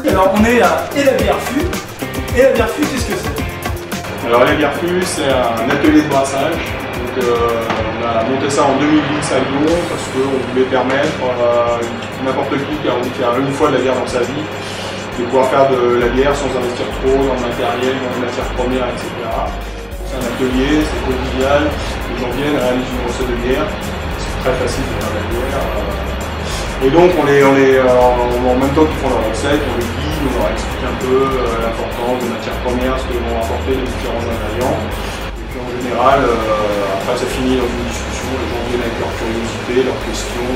Alors on est à Et la bière fût. Et la bière fût, qu'est-ce que c'est? Alors la bière fût, c'est un atelier de brassage. Donc, on a monté ça en 2010 à Lyon parce qu'on voulait permettre à n'importe qui a envie de faire une fois de la bière dans sa vie de pouvoir faire de la bière sans investir trop dans le matériel, dans les matières premières, etc. C'est un atelier, c'est convivial, les gens viennent, réalisent une recette de bière, c'est très facile de faire de la bière. Et donc en même temps qu'ils font leur recette, on les guide, on leur explique un peu l'importance des matières premières, ce que vont apporter les différents ingrédients. Et puis en général, après ça finit dans une discussion, les gens viennent avec leurs curiosités, leurs questions,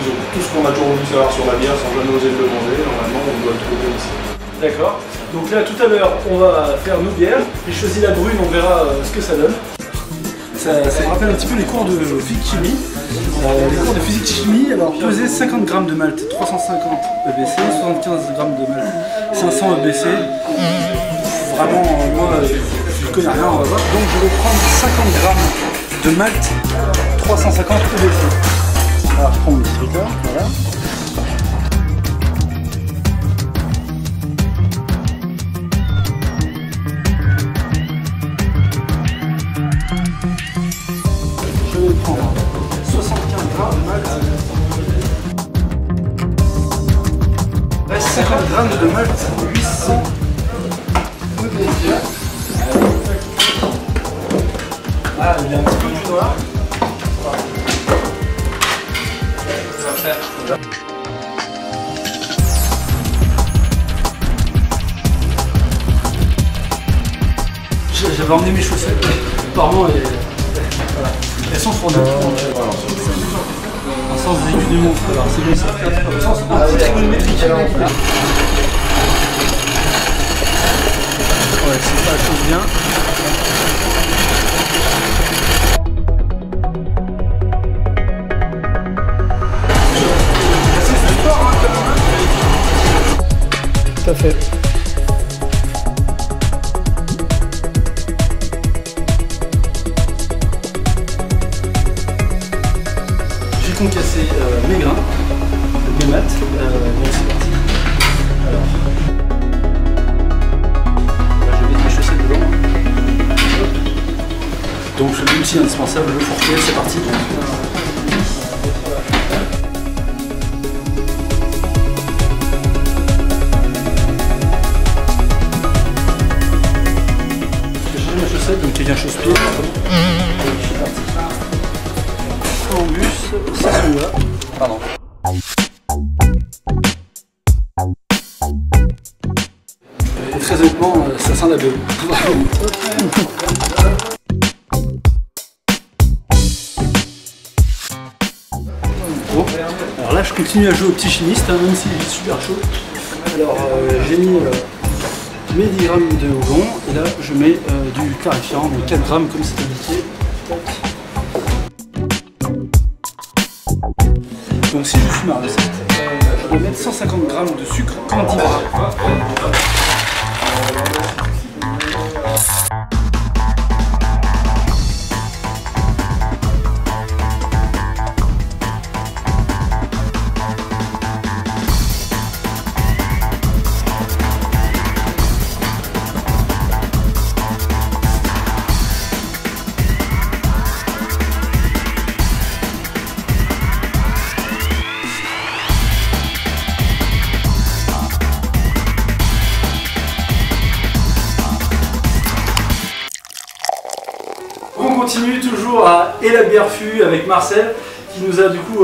tout ce qu'on a toujours voulu savoir sur la bière sans jamais oser le demander, normalement on doit le trouver ici. D'accord. Donc là tout à l'heure on va faire nos bières, j'ai choisi la brune, on verra ce que ça donne. Ça me rappelle un petit peu les cours de physique-chimie. Les cours de physique-chimie, alors peser 50 g de malt, 350 EBC, 75 g de malt, 500 EBC. Vraiment, moi je connais rien, on va voir. Donc je vais prendre 50 g de malt, 350 EBC. Alors je prends le distributeur, voilà. Je vais prendre 75 g de malt. Reste 50 g de malt, 800 EBC. Ah, il y a un petit peu du noir. J'avais emmené mes chaussettes, apparemment elles sont fournies. En sens des aiguilles du monde, alors c'est bien ça. En sens trigonométrique. Ouais, c'est ça, la chose bien. Tout à fait. J'ai concassé mes grains, mes maths, donc c'est parti. Alors, là, je vais mettre mes chaussettes dedans. Donc l'outil indispensable, le fourquet, c'est parti. Donc il y a un chausse-pied. C'est parti. En bus, c'est celui-là. Pardon. Et très honnêtement, ça sent la beuh. Bon. Alors là, je continue à jouer au petit chimiste, hein, même s'il est super chaud. Alors j'ai mis mes 10 g de houblon et là je mets du clarifiant, donc 4 g comme c'est indiqué. Donc si je fume ma recette, je dois mettre 150 g de sucre en 10 bras. On continue toujours à Et la bière fût avec Marcel qui nous a du coup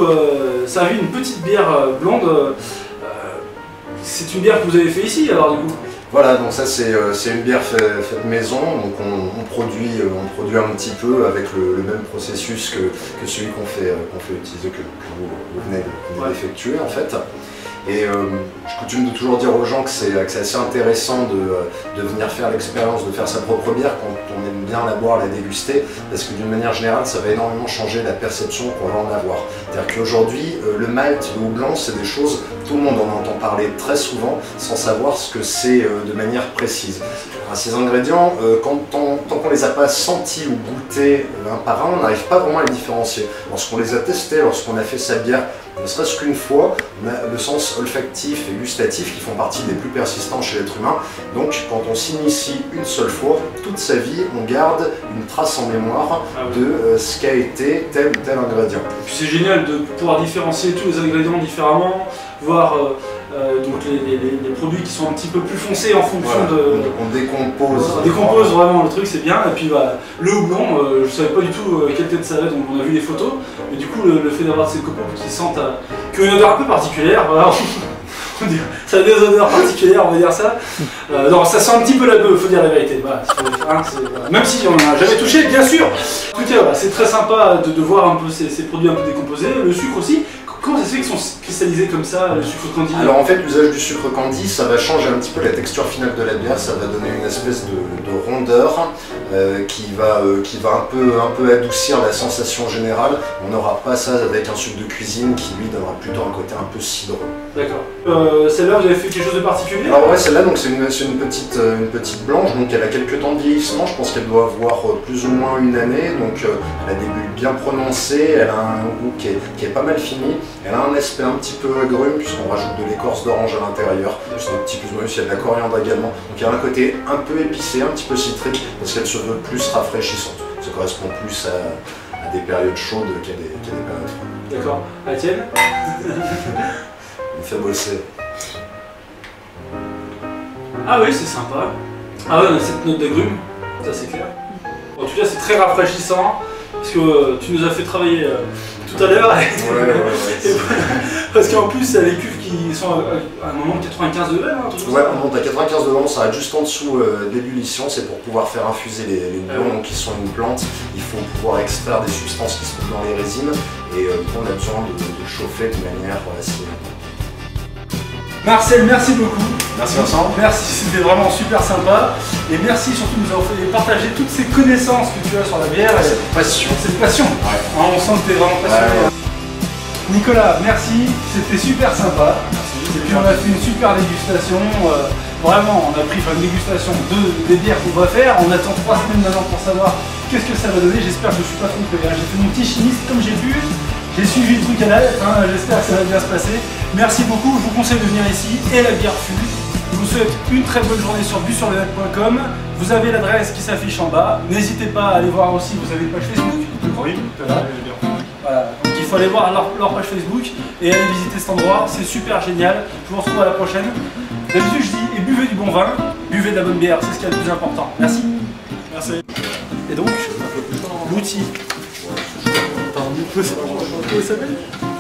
servi une petite bière blonde. C'est une bière que vous avez fait ici alors du coup. Voilà, donc ça c'est une bière faite maison, donc on produit un petit peu avec le même processus que celui qu'on fait utiliser, que vous venez d'effectuer en fait. Et je coutume de toujours dire aux gens que c'est assez intéressant de venir faire l'expérience, de faire sa propre bière quand on aime bien la boire, la déguster, parce que d'une manière générale, ça va énormément changer la perception qu'on va en avoir. C'est-à-dire qu'aujourd'hui, le malt, le houblon, c'est des choses, tout le monde en entend parler très souvent, sans savoir ce que c'est de manière précise. Alors, ces ingrédients, tant qu'on les a pas sentis ou goûtés un par un, on n'arrive pas vraiment à les différencier. Lorsqu'on les a testés, lorsqu'on a fait sa bière, ne serait-ce qu'une fois, on a le sens olfactif et gustatif qui font partie des plus persistants chez l'être humain. Donc quand on s'initie une seule fois, toute sa vie, on garde une trace en mémoire de ce qu'a été tel ou tel ingrédient. Et puis c'est génial de pouvoir différencier tous les ingrédients différemment, voir donc les produits qui sont un petit peu plus foncés en fonction de... On décompose. On décompose vraiment le truc, c'est bien. Et puis bah, le houblon, je savais pas du tout quelle tête ça avait, donc on a vu les photos. Mais du coup, le fait d'avoir ces copeaux qui sentent qui ont une odeur un peu particulière, voilà. Ça a des odeurs particulières, on va dire ça. Non, ça sent un petit peu la bœuf, faut dire la vérité. Voilà, voilà. Même si on n'en a jamais touché, bien sûr. En tout cas, voilà, c'est très sympa de voir un peu ces produits un peu décomposés. Le sucre aussi. Comment ça se fait qu'ils sont cristallisés comme ça, le sucre candi? Alors en fait, l'usage du sucre candi, ça va changer un petit peu la texture finale de la bière, ça va donner une espèce de rondeur qui va un peu adoucir la sensation générale. On n'aura pas ça avec un sucre de cuisine qui lui donnera plutôt un côté un peu cidreux. D'accord. Celle-là, vous avez fait quelque chose de particulier? Alors ouais, celle-là, donc c'est une petite blanche, donc elle a quelques temps de vieillissement, je pense qu'elle doit avoir plus ou moins une année, donc elle a des bulles bien prononcées, elle a un goût qui est pas mal fini. Elle a un aspect un petit peu agrume puisqu'on rajoute de l'écorce d'orange à l'intérieur, juste des petits plus bonus, il y a de la coriandre également. Donc il y a un côté un peu épicé, un petit peu citrique parce qu'elle se veut plus rafraîchissante. Ça correspond plus à des périodes chaudes qu'à des périodes froides. D'accord. La tienne? Il me fait bosser. Ah oui, c'est sympa. Ah ouais, on a cette note d'agrumes, ça c'est clair. En tout cas, c'est très rafraîchissant parce que tu nous as fait travailler tout à l'heure. Parce qu'en plus, il y a les cuves qui sont à un moment de 95 degrés. Ouais, on monte à 95 degrés, on s'arrête juste en dessous de l'ébullition. C'est pour pouvoir faire infuser les houblons qui sont une plante. Il faut pouvoir extraire des substances qui se trouvent dans les résines et on a besoin de chauffer de manière assez... Marcel, merci beaucoup. Merci Vincent. Merci, c'était vraiment super sympa. Et merci surtout de nous avoir fait partager toutes ces connaissances que tu as sur la bière. Et cette passion. Cette passion. Ouais. On sent que tu es vraiment passionné. Ouais. Nicolas, merci, c'était super sympa. Merci. Et puis on a fait une super dégustation. Vraiment, on a pris une dégustation des bières qu'on va faire. On attend 3 semaines maintenant pour savoir qu'est-ce que ça va donner. J'espère que je ne suis pas trompé. J'ai fait mon petit chimiste comme j'ai pu. J'ai suivi le truc à la lettre, j'espère que ça va bien se passer. Merci beaucoup, je vous conseille de venir ici et la bière fut. Je vous souhaite une très bonne journée sur busurlenet.com. Vous avez l'adresse qui s'affiche en bas. N'hésitez pas à aller voir aussi, vous avez une page Facebook. Oui, voilà. Donc il faut aller voir leur page Facebook et aller visiter cet endroit, c'est super génial. Je vous retrouve à la prochaine. D'habitude je dis, et buvez du bon vin, buvez de la bonne bière, c'est ce qui est le plus important. Merci. Merci. Et donc, l'outil. Comment ça s'appelle?